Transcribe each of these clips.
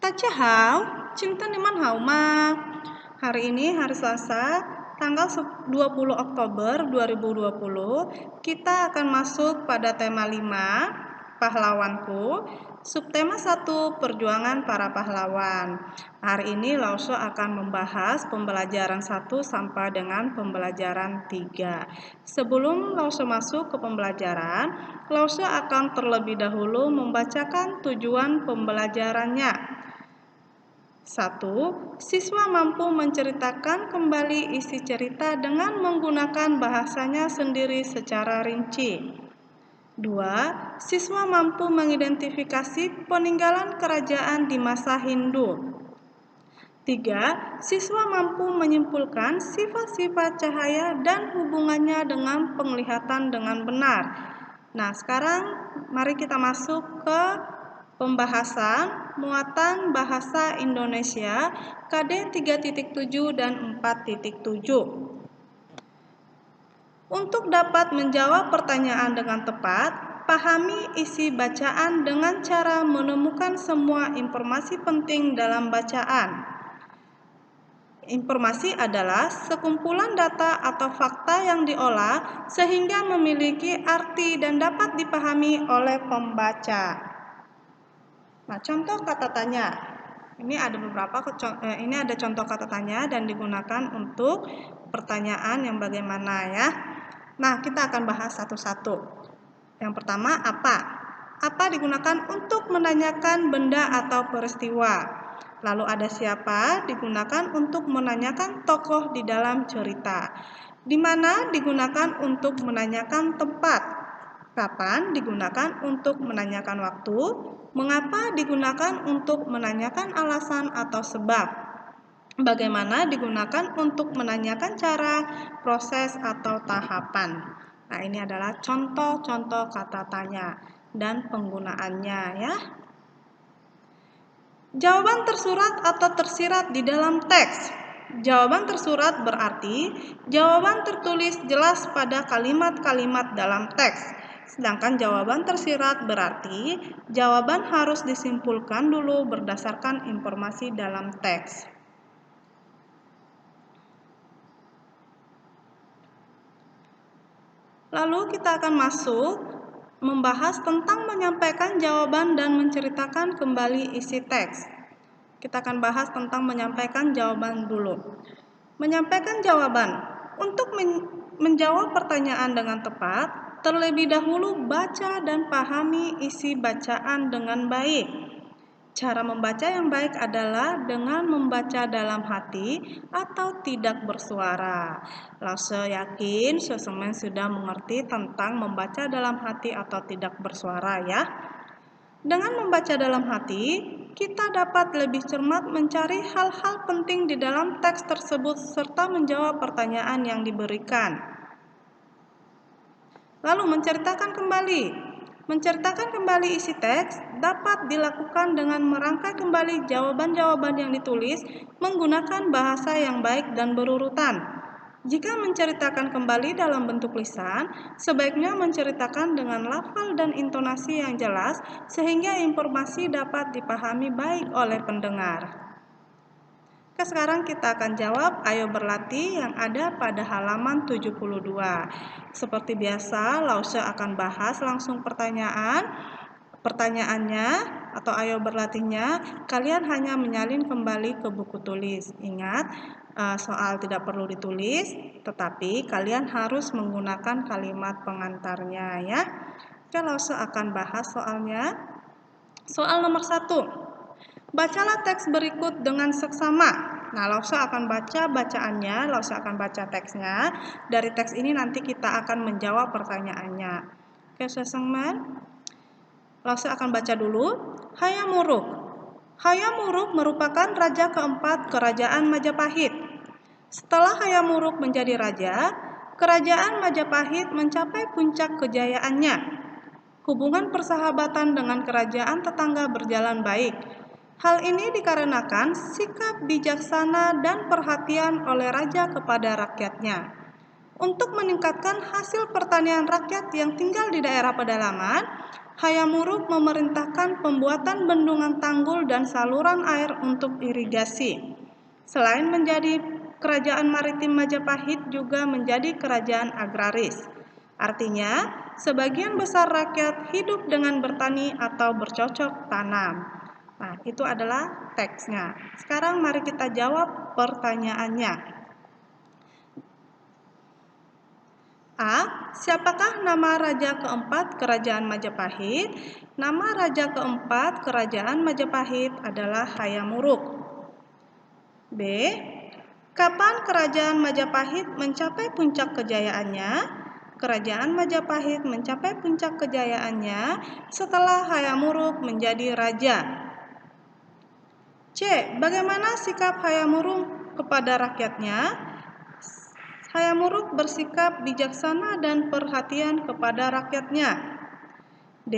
Tacha hao, cinta niman hao ma. Hari ini hari Selasa, tanggal 20 Oktober 2020, kita akan masuk pada tema 5, pahlawanku. Subtema 1, perjuangan para pahlawan. Hari ini Lauso akan membahas pembelajaran 1 sampai dengan pembelajaran 3. Sebelum Lauso masuk ke pembelajaran, Lauso akan terlebih dahulu membacakan tujuan pembelajarannya. 1. Siswa mampu menceritakan kembali isi cerita dengan menggunakan bahasanya sendiri secara rinci. 2. Siswa mampu mengidentifikasi peninggalan kerajaan di masa Hindu. 3. Siswa mampu menyimpulkan sifat-sifat cahaya dan hubungannya dengan penglihatan dengan benar. Nah, sekarang mari kita masuk ke pembahasan muatan bahasa Indonesia KD 3.7 dan 4.7. Untuk dapat menjawab pertanyaan dengan tepat, pahami isi bacaan dengan cara menemukan semua informasi penting dalam bacaan. Informasi adalah sekumpulan data atau fakta yang diolah sehingga memiliki arti dan dapat dipahami oleh pembaca. Nah, contoh kata tanya. Ini ada contoh kata tanya dan digunakan untuk pertanyaan yang bagaimana ya. Nah, kita akan bahas satu-satu. Yang pertama, apa? Apa digunakan untuk menanyakan benda atau peristiwa. Lalu ada siapa digunakan untuk menanyakan tokoh di dalam cerita. Di mana digunakan untuk menanyakan tempat. Kapan digunakan untuk menanyakan waktu. Mengapa digunakan untuk menanyakan alasan atau sebab. Bagaimana digunakan untuk menanyakan cara, proses, atau tahapan. Nah, ini adalah contoh-contoh kata tanya dan penggunaannya ya. Jawaban tersurat atau tersirat di dalam teks. Jawaban tersurat berarti jawaban tertulis jelas pada kalimat-kalimat dalam teks. Sedangkan jawaban tersirat berarti jawaban harus disimpulkan dulu berdasarkan informasi dalam teks. Lalu kita akan masuk membahas tentang menyampaikan jawaban dan menceritakan kembali isi teks. Kita akan bahas tentang menyampaikan jawaban dulu. Menyampaikan jawaban. Untuk menjawab pertanyaan dengan tepat, terlebih dahulu baca dan pahami isi bacaan dengan baik. Cara membaca yang baik adalah dengan membaca dalam hati atau tidak bersuara. Lauso yakin sesemen sudah mengerti tentang membaca dalam hati atau tidak bersuara ya. Dengan membaca dalam hati, kita dapat lebih cermat mencari hal-hal penting di dalam teks tersebut serta menjawab pertanyaan yang diberikan. Lalu menceritakan kembali. Menceritakan kembali isi teks dapat dilakukan dengan merangkai kembali jawaban-jawaban yang ditulis menggunakan bahasa yang baik dan berurutan. Jika menceritakan kembali dalam bentuk lisan, sebaiknya menceritakan dengan lafal dan intonasi yang jelas sehingga informasi dapat dipahami baik oleh pendengar. Sekarang kita akan jawab ayo berlatih yang ada pada halaman 72. Seperti biasa, Lauso akan bahas langsung pertanyaannya atau ayo berlatihnya. Kalian hanya menyalin kembali ke buku tulis. Ingat, soal tidak perlu ditulis, tetapi kalian harus menggunakan kalimat pengantarnya ya. Oke, Lauso akan bahas soalnya. Soal nomor 1. Bacalah teks berikut dengan seksama. Nah, Lauso akan baca bacaannya, Lauso akan baca teksnya. Dari teks ini nanti kita akan menjawab pertanyaannya. Oke, sesemen. Lauso akan baca dulu. Hayam Wuruk. Hayam Wuruk merupakan raja keempat kerajaan Majapahit. Setelah Hayam Wuruk menjadi raja, kerajaan Majapahit mencapai puncak kejayaannya. Hubungan persahabatan dengan kerajaan tetangga berjalan baik. Hal ini dikarenakan sikap bijaksana dan perhatian oleh raja kepada rakyatnya. Untuk meningkatkan hasil pertanian rakyat yang tinggal di daerah pedalaman, Hayam Wuruk memerintahkan pembuatan bendungan tanggul dan saluran air untuk irigasi. Selain menjadi kerajaan maritim Majapahit, juga menjadi kerajaan agraris. Artinya, sebagian besar rakyat hidup dengan bertani atau bercocok tanam. Nah, itu adalah teksnya. Sekarang mari kita jawab pertanyaannya. A. Siapakah nama raja keempat kerajaan Majapahit? Nama raja keempat kerajaan Majapahit adalah Hayam Wuruk. B. Kapan kerajaan Majapahit mencapai puncak kejayaannya? Kerajaan Majapahit mencapai puncak kejayaannya setelah Hayam Wuruk menjadi raja. C. Bagaimana sikap Hayam Wuruk kepada rakyatnya? Hayam Wuruk bersikap bijaksana dan perhatian kepada rakyatnya. D.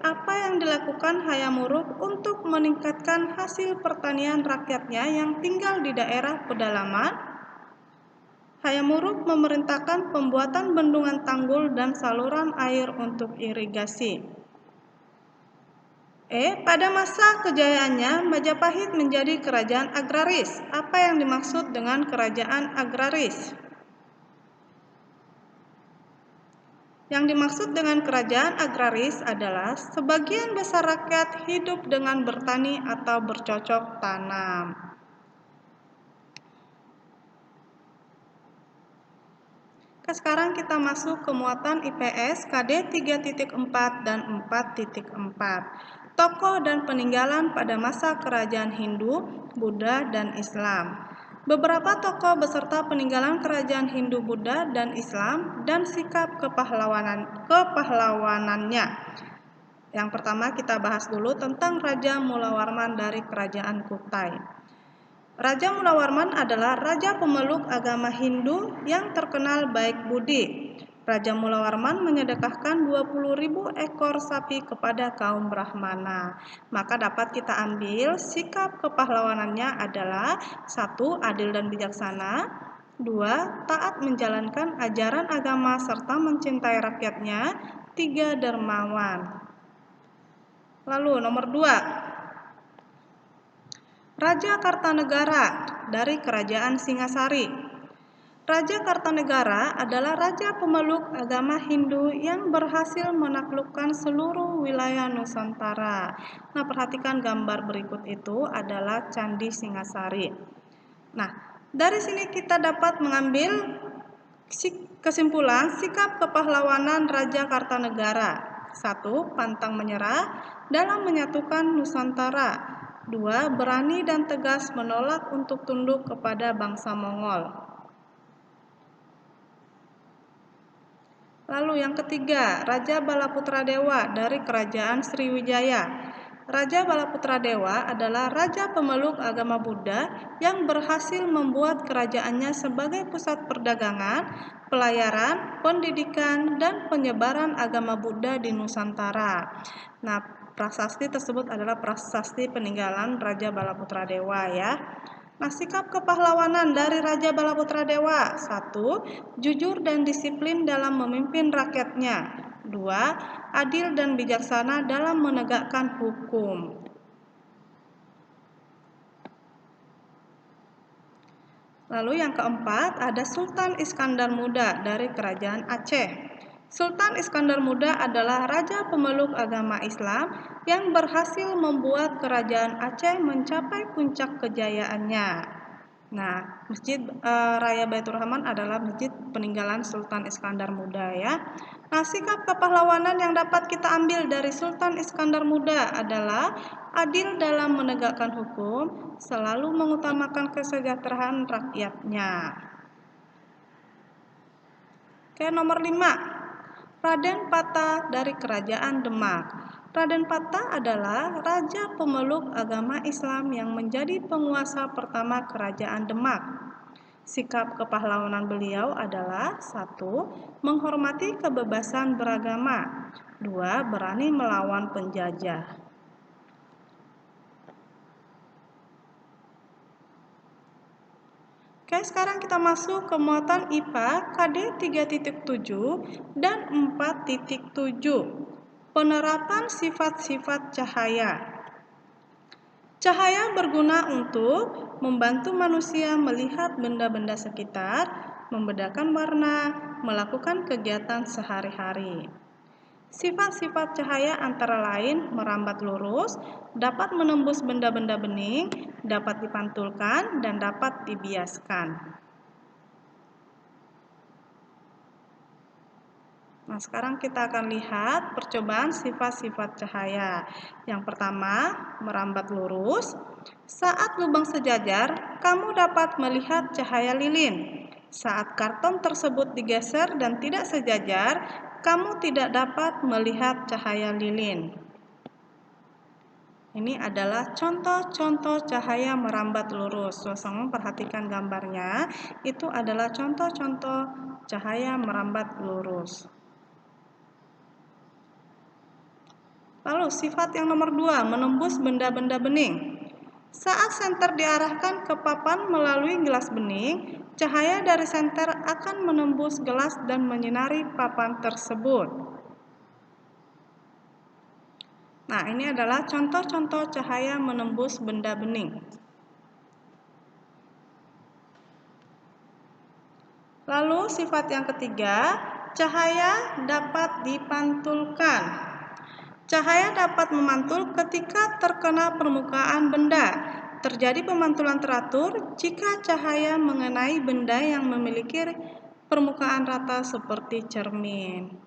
Apa yang dilakukan Hayam Wuruk untuk meningkatkan hasil pertanian rakyatnya yang tinggal di daerah pedalaman? Hayam Wuruk memerintahkan pembuatan bendungan tanggul dan saluran air untuk irigasi. Pada masa kejayaannya, Majapahit menjadi kerajaan agraris. Apa yang dimaksud dengan kerajaan agraris? Yang dimaksud dengan kerajaan agraris adalah sebagian besar rakyat hidup dengan bertani atau bercocok tanam. Sekarang kita masuk ke muatan IPS KD 3.4 dan 4.4. Tokoh dan peninggalan pada masa kerajaan Hindu, Buddha, dan Islam. Beberapa tokoh beserta peninggalan kerajaan Hindu, Buddha, dan Islam dan sikap kepahlawanannya. Yang pertama kita bahas dulu tentang Raja Mulawarman dari Kerajaan Kutai. Raja Mulawarman adalah raja pemeluk agama Hindu yang terkenal baik budi. Raja Mulawarman menyedekahkan 20.000 ekor sapi kepada kaum Brahmana. Maka dapat kita ambil sikap kepahlawanannya adalah 1. Adil dan bijaksana, 2. Taat menjalankan ajaran agama serta mencintai rakyatnya, 3. Dermawan. Lalu nomor 2, Raja Kartanegara dari Kerajaan Singasari. Raja Kartanegara adalah raja pemeluk agama Hindu yang berhasil menaklukkan seluruh wilayah Nusantara. Nah, perhatikan gambar berikut itu adalah Candi Singasari. Nah, dari sini kita dapat mengambil kesimpulan sikap kepahlawanan Raja Kartanegara. 1. Pantang menyerah dalam menyatukan Nusantara. 2. Berani dan tegas menolak untuk tunduk kepada bangsa Mongol. Lalu yang ketiga, Raja Balaputradewa dari Kerajaan Sriwijaya. Raja Balaputradewa adalah raja pemeluk agama Buddha yang berhasil membuat kerajaannya sebagai pusat perdagangan, pelayaran, pendidikan, dan penyebaran agama Buddha di Nusantara. Nah, prasasti tersebut adalah prasasti peninggalan Raja Balaputradewa ya. Nah, sikap kepahlawanan dari Raja Balaputradewa. 1. Jujur dan disiplin dalam memimpin rakyatnya. 2. Adil dan bijaksana dalam menegakkan hukum. Lalu yang keempat, ada Sultan Iskandar Muda dari Kerajaan Aceh. Sultan Iskandar Muda adalah raja pemeluk agama Islam yang berhasil membuat kerajaan Aceh mencapai puncak kejayaannya. Nah, Masjid Raya Baitur Rahman adalah masjid peninggalan Sultan Iskandar Muda ya. Nah, sikap kepahlawanan yang dapat kita ambil dari Sultan Iskandar Muda adalah adil dalam menegakkan hukum, selalu mengutamakan kesejahteraan rakyatnya. Oke, nomor 5. Raden Patah dari Kerajaan Demak. Raden Patah adalah raja pemeluk agama Islam yang menjadi penguasa pertama Kerajaan Demak. Sikap kepahlawanan beliau adalah 1. Menghormati kebebasan beragama. 2. Berani melawan penjajah. Oke, sekarang kita masuk ke muatan IPA KD 3.7 dan 4.7. Penerapan sifat-sifat cahaya. Cahaya berguna untuk membantu manusia melihat benda-benda sekitar, membedakan warna, melakukan kegiatan sehari-hari. Sifat-sifat cahaya antara lain merambat lurus, dapat menembus benda-benda bening, dapat dipantulkan, dan dapat dibiaskan. Nah, sekarang kita akan lihat percobaan sifat-sifat cahaya. Yang pertama, merambat lurus. Saat lubang sejajar, kamu dapat melihat cahaya lilin. Saat karton tersebut digeser dan tidak sejajar, kamu tidak dapat melihat cahaya lilin. Ini adalah contoh-contoh cahaya merambat lurus. Saudara perhatikan gambarnya, itu adalah contoh-contoh cahaya merambat lurus. Lalu sifat yang nomor 2, menembus benda-benda bening. Saat senter diarahkan ke papan melalui gelas bening, cahaya dari senter akan menembus gelas dan menyinari papan tersebut. Nah, ini adalah contoh-contoh cahaya menembus benda bening. Lalu sifat yang ketiga, cahaya dapat dipantulkan. Cahaya dapat memantul ketika terkena permukaan benda. Terjadi pemantulan teratur jika cahaya mengenai benda yang memiliki permukaan rata seperti cermin.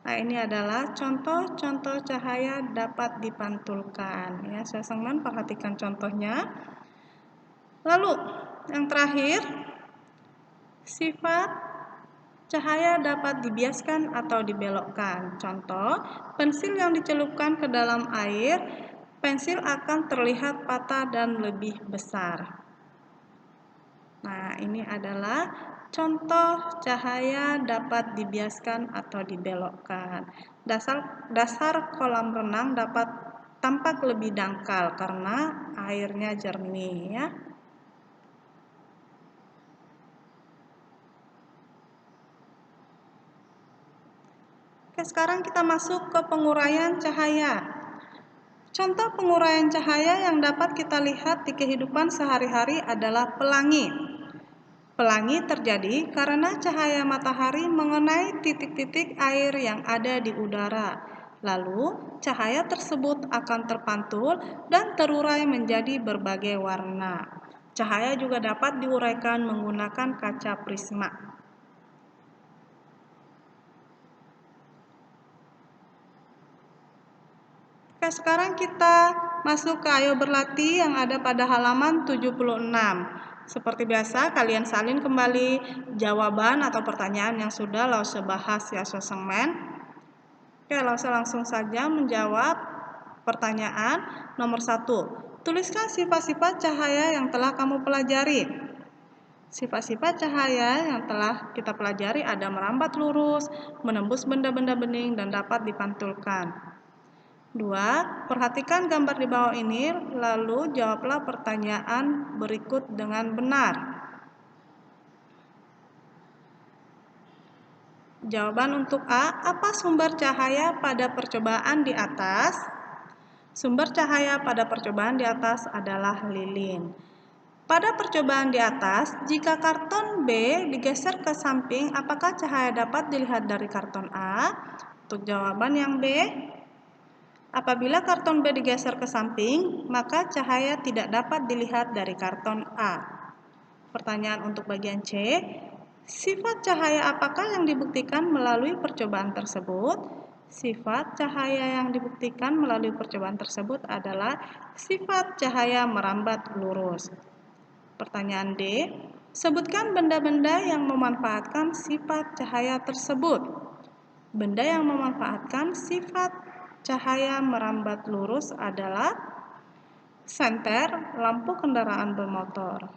Nah, ini adalah contoh-contoh cahaya dapat dipantulkan. Ya, saudara perhatikan contohnya. Lalu, yang terakhir, sifat cahaya dapat dibiaskan atau dibelokkan. Contoh, pensil yang dicelupkan ke dalam air, pensil akan terlihat patah dan lebih besar. Nah, ini adalah contoh cahaya dapat dibiaskan atau dibelokkan. Dasar kolam renang dapat tampak lebih dangkal karena airnya jernih, ya. Oke, sekarang kita masuk ke penguraian cahaya. Contoh penguraian cahaya yang dapat kita lihat di kehidupan sehari-hari adalah pelangi. Pelangi terjadi karena cahaya matahari mengenai titik-titik air yang ada di udara. Lalu, cahaya tersebut akan terpantul dan terurai menjadi berbagai warna. Cahaya juga dapat diuraikan menggunakan kaca prisma. Oke, sekarang kita masuk ke Ayo Berlatih yang ada pada halaman 76. Seperti biasa, kalian salin kembali jawaban atau pertanyaan yang sudah Lause bahas ya, Sosemen. Oke, Lause langsung saja menjawab pertanyaan nomor 1. Tuliskan sifat-sifat cahaya yang telah kamu pelajari. Sifat-sifat cahaya yang telah kita pelajari ada merambat lurus, menembus benda-benda bening, dan dapat dipantulkan. 2. Perhatikan gambar di bawah ini, lalu jawablah pertanyaan berikut dengan benar. Jawaban untuk A, apa sumber cahaya pada percobaan di atas? Sumber cahaya pada percobaan di atas adalah lilin. Pada percobaan di atas, jika karton B digeser ke samping, apakah cahaya dapat dilihat dari karton A? Untuk jawaban yang B, apabila karton B digeser ke samping, maka cahaya tidak dapat dilihat dari karton A. Pertanyaan untuk bagian C, sifat cahaya apakah yang dibuktikan melalui percobaan tersebut? Sifat cahaya yang dibuktikan melalui percobaan tersebut adalah sifat cahaya merambat lurus. Pertanyaan D, sebutkan benda-benda yang memanfaatkan sifat cahaya tersebut. Benda yang memanfaatkan sifat cahaya merambat lurus adalah senter, lampu kendaraan bermotor.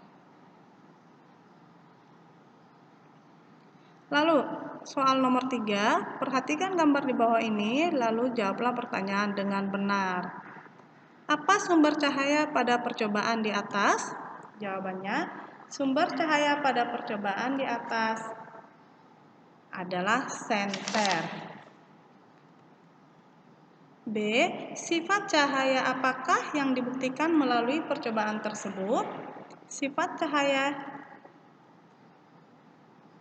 Lalu, soal nomor 3, perhatikan gambar di bawah ini, lalu jawablah pertanyaan dengan benar. Apa sumber cahaya pada percobaan di atas? Jawabannya, sumber cahaya pada percobaan di atas adalah senter. B. Sifat cahaya apakah yang dibuktikan melalui percobaan tersebut? Sifat cahaya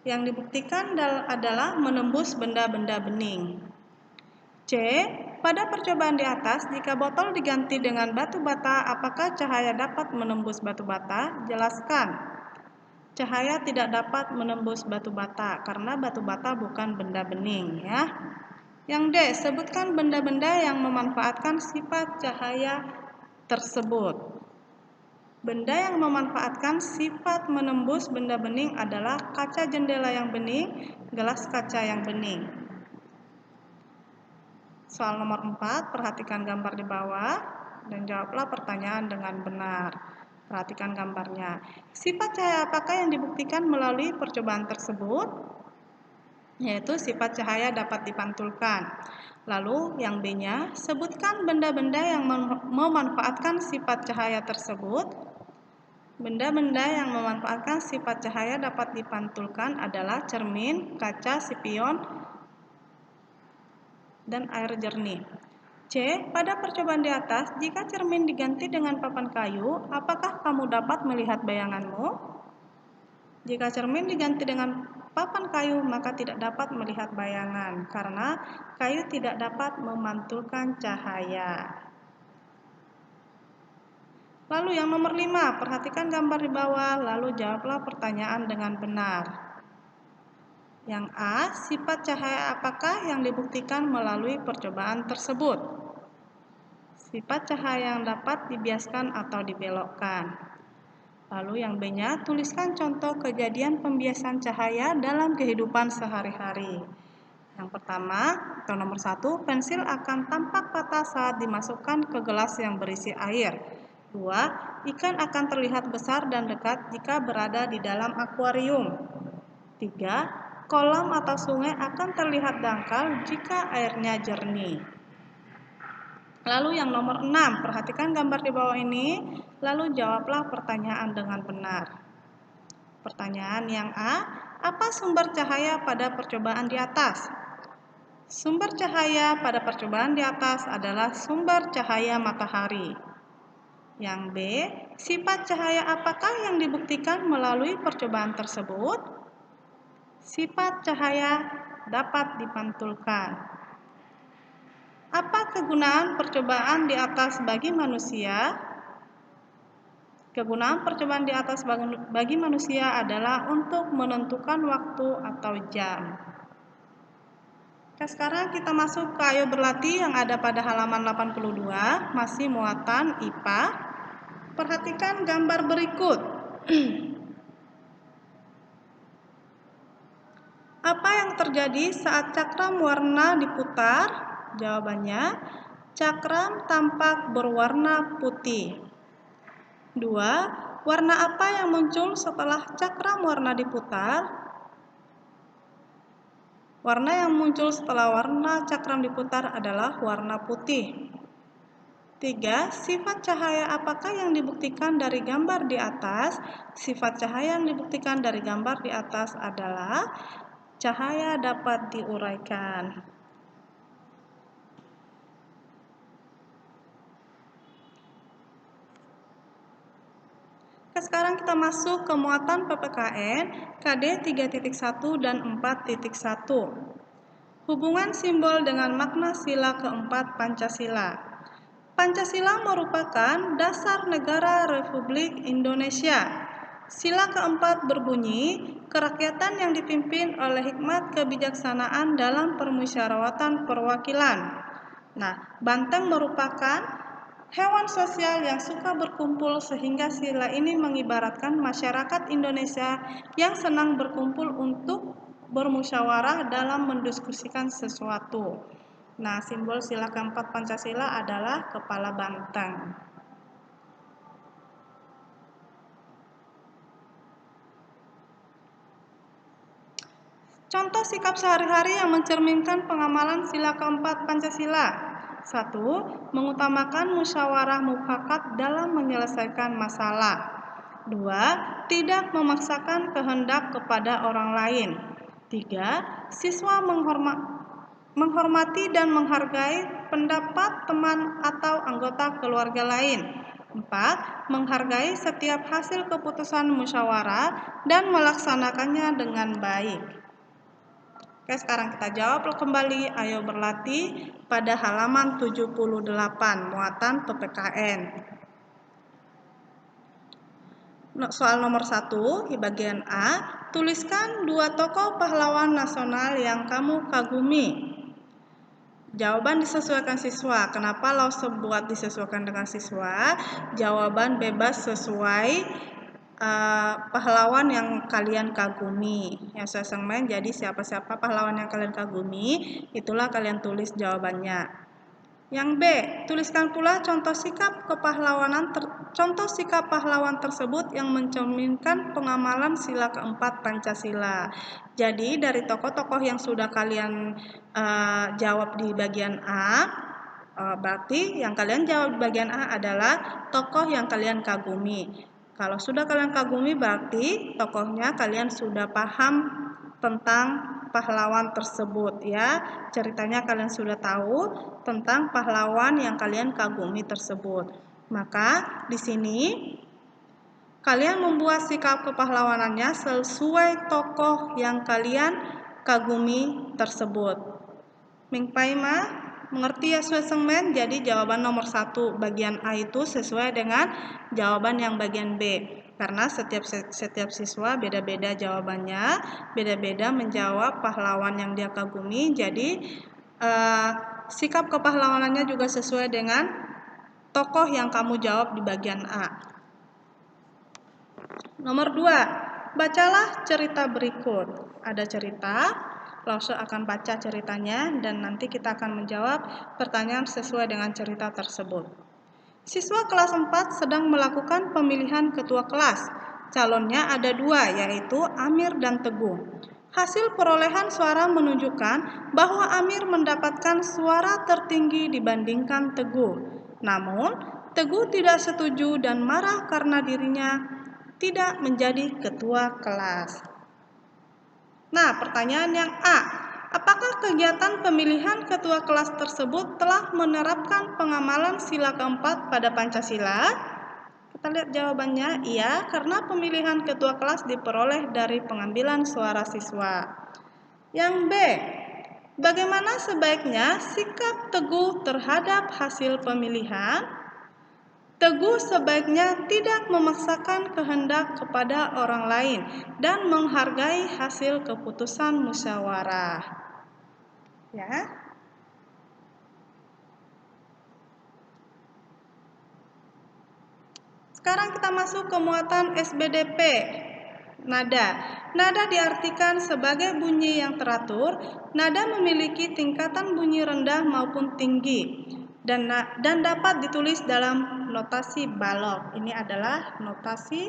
yang dibuktikan adalah menembus benda-benda bening. C. Pada percobaan di atas, jika botol diganti dengan batu bata, apakah cahaya dapat menembus batu bata? Jelaskan. Cahaya tidak dapat menembus batu bata karena batu bata bukan benda bening, ya. Yang D. Sebutkan benda-benda yang memanfaatkan sifat cahaya tersebut. Benda yang memanfaatkan sifat menembus benda bening adalah kaca jendela yang bening, gelas kaca yang bening. Soal nomor 4, perhatikan gambar di bawah dan jawablah pertanyaan dengan benar. Perhatikan gambarnya. Sifat cahaya apakah yang dibuktikan melalui percobaan tersebut? Yaitu sifat cahaya dapat dipantulkan. Lalu yang B-nya, sebutkan benda-benda yang memanfaatkan sifat cahaya tersebut. Benda-benda yang memanfaatkan sifat cahaya dapat dipantulkan adalah cermin, kaca, spion, dan air jernih. C. Pada percobaan di atas, jika cermin diganti dengan papan kayu, apakah kamu dapat melihat bayanganmu? Jika cermin diganti dengan papan kayu, maka tidak dapat melihat bayangan, karena kayu tidak dapat memantulkan cahaya. Lalu yang nomor 5, perhatikan gambar di bawah, lalu jawablah pertanyaan dengan benar. Yang A, sifat cahaya apakah yang dibuktikan melalui percobaan tersebut? Sifat cahaya yang dapat dibiaskan atau dibelokkan. Lalu yang B-nya, tuliskan contoh kejadian pembiasan cahaya dalam kehidupan sehari-hari. Yang pertama, atau nomor 1, pensil akan tampak patah saat dimasukkan ke gelas yang berisi air. 2. Ikan akan terlihat besar dan dekat jika berada di dalam akuarium. 3. Kolam atau sungai akan terlihat dangkal jika airnya jernih. Lalu yang nomor 6, perhatikan gambar di bawah ini, lalu jawablah pertanyaan dengan benar. Pertanyaan yang A, apa sumber cahaya pada percobaan di atas? Sumber cahaya pada percobaan di atas adalah sumber cahaya matahari. Yang B, sifat cahaya apakah yang dibuktikan melalui percobaan tersebut? Sifat cahaya dapat dipantulkan. Apa kegunaan percobaan di atas bagi manusia? Kegunaan percobaan di atas bagi manusia adalah untuk menentukan waktu atau jam. Sekarang kita masuk ke Ayo Berlatih yang ada pada halaman 82, masih muatan IPA. Perhatikan gambar berikut. Apa yang terjadi saat cakram warna diputar? Jawabannya, cakram tampak berwarna putih. 2. Warna apa yang muncul setelah cakram warna diputar? Warna yang muncul setelah warna cakram diputar adalah warna putih. 3. Sifat cahaya apakah yang dibuktikan dari gambar di atas? Sifat cahaya yang dibuktikan dari gambar di atas adalah cahaya dapat diuraikan. Sekarang kita masuk ke muatan PPKN KD 3.1 dan 4.1. Hubungan simbol dengan makna sila keempat Pancasila. Pancasila merupakan dasar negara Republik Indonesia. Sila keempat berbunyi, kerakyatan yang dipimpin oleh hikmat kebijaksanaan dalam permusyawaratan perwakilan. Nah, banteng merupakan hewan sosial yang suka berkumpul sehingga sila ini mengibaratkan masyarakat Indonesia yang senang berkumpul untuk bermusyawarah dalam mendiskusikan sesuatu. Nah, simbol sila keempat Pancasila adalah kepala banteng. Contoh sikap sehari-hari yang mencerminkan pengamalan sila keempat Pancasila. 1. Mengutamakan musyawarah mufakat dalam menyelesaikan masalah. 2. Tidak memaksakan kehendak kepada orang lain. 3. Siswa menghormati dan menghargai pendapat teman atau anggota keluarga lain. 4. Menghargai setiap hasil keputusan musyawarah dan melaksanakannya dengan baik. Oke, sekarang kita jawab kembali. Ayo berlatih pada halaman 78, muatan PPKN. Soal nomor 1 di bagian A, tuliskan 2 tokoh pahlawan nasional yang kamu kagumi. Jawaban disesuaikan siswa. Kenapa lo buat disesuaikan dengan siswa? Jawaban bebas sesuai pahlawan yang kalian kagumi. Yang sesuai jadi siapa-siapa pahlawan yang kalian kagumi, itulah kalian tulis jawabannya. Yang B, tuliskan pula contoh sikap pahlawan tersebut yang mencerminkan pengamalan sila keempat Pancasila. Jadi dari tokoh-tokoh yang sudah kalian jawab di bagian A, berarti yang kalian jawab di bagian A adalah tokoh yang kalian kagumi. Kalau sudah kalian kagumi berarti tokohnya kalian sudah paham tentang pahlawan tersebut ya. Ceritanya kalian sudah tahu tentang pahlawan yang kalian kagumi tersebut. Maka di sini kalian membuat sikap kepahlawanannya sesuai tokoh yang kalian kagumi tersebut. Mingpai ma mengerti ya suasengmen? Jadi jawaban nomor 1 bagian A itu sesuai dengan jawaban yang bagian B. Karena setiap siswa beda-beda jawabannya, beda-beda menjawab pahlawan yang dia kagumi. Jadi sikap kepahlawanannya juga sesuai dengan tokoh yang kamu jawab di bagian A. Nomor 2, bacalah cerita berikut. Ada cerita, Lause akan baca ceritanya dan nanti kita akan menjawab pertanyaan sesuai dengan cerita tersebut. Siswa kelas 4 sedang melakukan pemilihan ketua kelas. Calonnya ada 2, yaitu Amir dan Teguh. Hasil perolehan suara menunjukkan bahwa Amir mendapatkan suara tertinggi dibandingkan Teguh. Namun, Teguh tidak setuju dan marah karena dirinya tidak menjadi ketua kelas. Nah, pertanyaan yang A. Apakah kegiatan pemilihan ketua kelas tersebut telah menerapkan pengamalan sila keempat pada Pancasila? Kita lihat jawabannya, iya, karena pemilihan ketua kelas diperoleh dari pengambilan suara siswa. Yang B. Bagaimana sebaiknya sikap Teguh terhadap hasil pemilihan? Teguh sebaiknya tidak memaksakan kehendak kepada orang lain dan menghargai hasil keputusan musyawarah. Ya. Sekarang kita masuk ke muatan SBDP. Nada. Nada diartikan sebagai bunyi yang teratur. Nada memiliki tingkatan bunyi rendah maupun tinggi dan dapat ditulis dalam notasi balok. Ini adalah notasi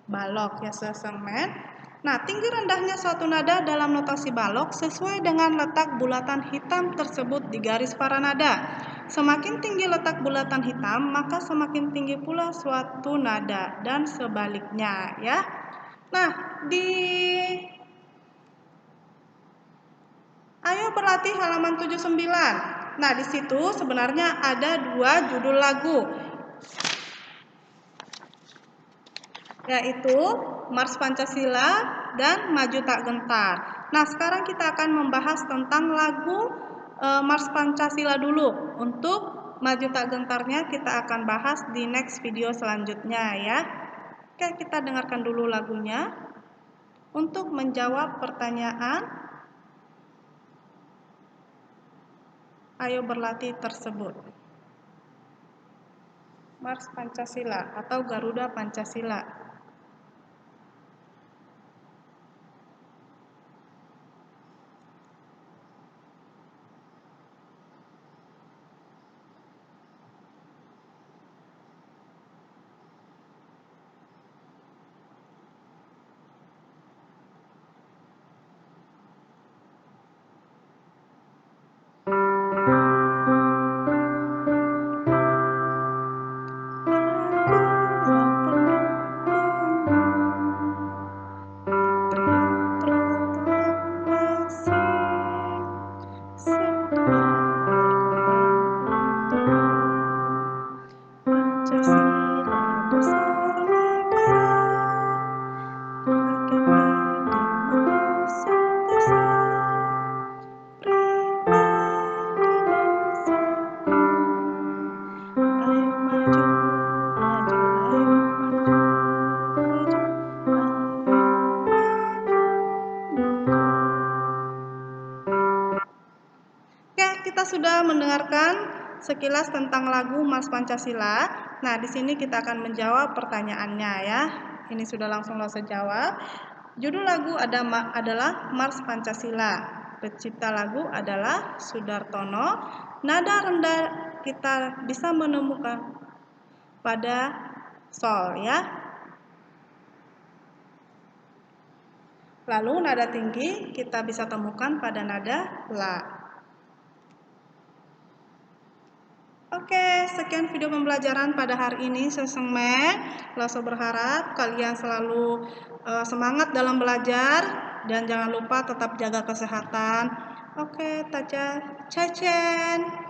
balok ya sesemen. Nah, tinggi rendahnya suatu nada dalam notasi balok sesuai dengan letak bulatan hitam tersebut di garis para nada. Semakin tinggi letak bulatan hitam, maka semakin tinggi pula suatu nada dan sebaliknya ya. Nah, ayo berlatih halaman 79. Nah, di situ sebenarnya ada 2 judul lagu, yaitu Mars Pancasila dan Maju Tak Gentar. Nah, sekarang kita akan membahas tentang lagu Mars Pancasila dulu. Untuk Maju Tak Gentarnya kita akan bahas di next video selanjutnya ya. Oke, kita dengarkan dulu lagunya untuk menjawab pertanyaan ayo berlatih tersebut. Mars Pancasila atau Garuda Pancasila. Pancasila bersama para bangkitkan demokrasi pribadi dan satu. Ayo maju, maju, ayo maju, maju, ayo maju, maju. Oke, kita sudah mendengarkan sekilas tentang lagu Mars Pancasila. Nah, di sini kita akan menjawab pertanyaannya ya. Ini sudah langsung jawab. Judul lagu adalah Mars Pancasila. Pencipta lagu adalah Sudartono. Nada rendah kita bisa menemukan pada sol ya. Lalu nada tinggi kita bisa temukan pada nada la. Oke, sekian video pembelajaran pada hari ini. Sesengme, Laso berharap kalian selalu semangat dalam belajar dan jangan lupa tetap jaga kesehatan. Oke, Taja, Cacen.